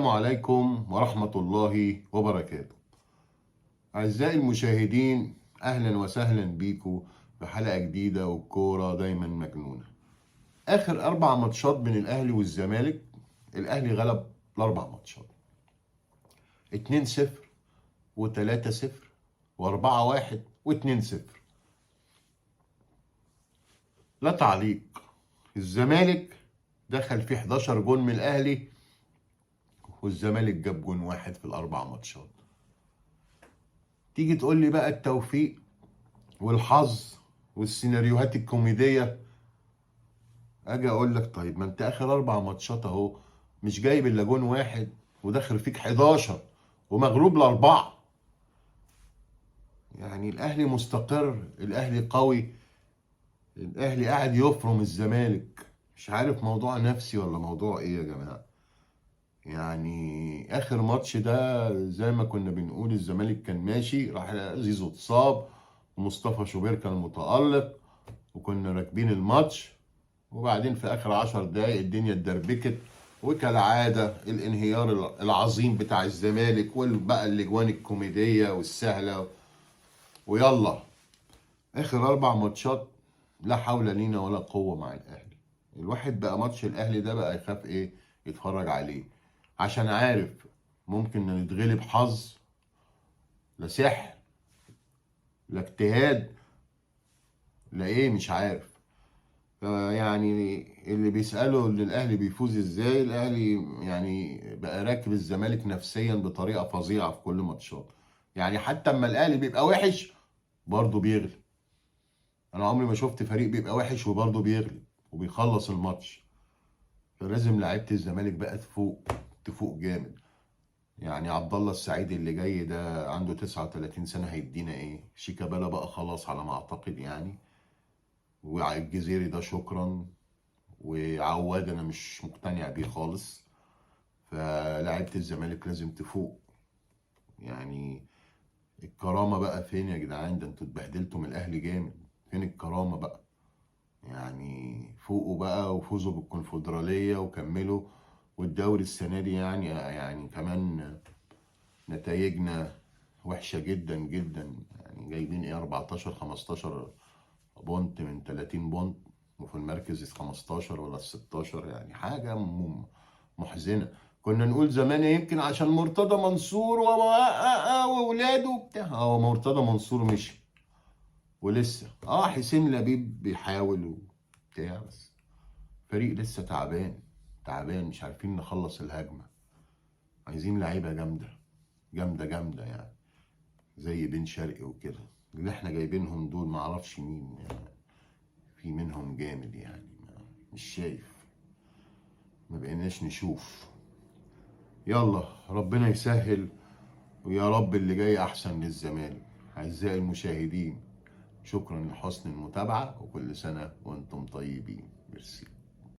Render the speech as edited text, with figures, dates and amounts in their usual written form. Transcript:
السلام عليكم ورحمة الله وبركاته. أعزائي المشاهدين، أهلا وسهلا بيكم في حلقة جديدة، والكورة دايما مجنونة. آخر 4 ماتشات بين الأهلي والزمالك، الأهلي غلب ال4 ماتشات 2-0 و3-0 و4-1 و2-0. لا تعليق. الزمالك دخل فيه 11 جون من الأهلي، والزمالك جاب جون واحد في ال4 ماتشات. تيجي تقول لي بقى التوفيق والحظ والسيناريوهات الكوميدية، اجي اقول لك طيب ما انت اخر 4 ماتشات اهو مش جايب الا جون واحد، وداخل فيك 11 ومغلوب ل4. يعني الاهلي مستقر، الاهلي قوي، الاهلي قاعد يفرم الزمالك. مش عارف موضوع نفسي ولا موضوع ايه يا جماعة. يعني اخر ماتش ده زي ما كنا بنقول الزمالك كان ماشي، راح زيزو اتصاب ومصطفى شوبير كان متألق، وكنا راكبين الماتش، وبعدين في اخر 10 دقايق الدنيا اتدربكت، وكالعاده الانهيار العظيم بتاع الزمالك، وبقى الاجوان الكوميديه والسهله، ويلا اخر 4 ماتشات لا حول لينا ولا قوه مع الاهلي. الواحد بقى ماتش الاهلي ده بقى يخاف ايه يتفرج عليه، عشان عارف ممكن نتغلب حظ، لا سحر، لا اجتهاد، لا ايه مش عارف. يعني اللي بيسأله ان الاهلي بيفوز ازاي، الاهلي يعني بقى راكب الزمالك نفسيا بطريقة فظيعة في كل ماتشات. يعني حتى اما الاهلي بيبقى وحش برضه بيغلب. انا عمري ما شفت فريق بيبقى وحش وبرضه بيغلب وبيخلص الماتش. فلازم لعيبة الزمالك بقى تفوق جامد. يعني عبد الله السعيد اللي جاي ده عنده 39 سنة، هيدينا ايه؟ شيكابالا بقى خلاص على ما اعتقد يعني، والجزيري ده شكرا، وعواد انا مش مقتنع بيه خالص. فلاعيبه الزمالك لازم تفوق. يعني الكرامه بقى فين يا جدعان؟ ده انتوا اتبهدلتوا من الاهلي جامد. فين الكرامه بقى؟ يعني فوقوا بقى وفوزوا بالكونفدراليه وكملوا. والدوري السنه دي يعني كمان نتائجنا وحشه جدا جدا. يعني جايبين ايه 14 15 بونت من 30 بونت، وفي المركز ال 15 ولا ال 16. يعني حاجة محزنة. كنا نقول زمان يمكن عشان مرتضى منصور وولاده وبتاع. مرتضى منصور مشي، ولسه حسين لبيب بيحاول وبتاع، بس فريق لسه تعبان مش عارفين نخلص الهجمة. عايزين لعيبة جامدة جامدة جامدة، يعني زي بن شرقي وكده. اللي احنا جايبينهم دول معرفش مين يعني. في منهم جامد يعني، مش شايف، ما بقيناش نشوف. يلا ربنا يسهل، ويا رب اللي جاي احسن للزمالك. اعزائي المشاهدين، شكرا لحسن المتابعة، وكل سنة وانتم طيبين. ميرسي.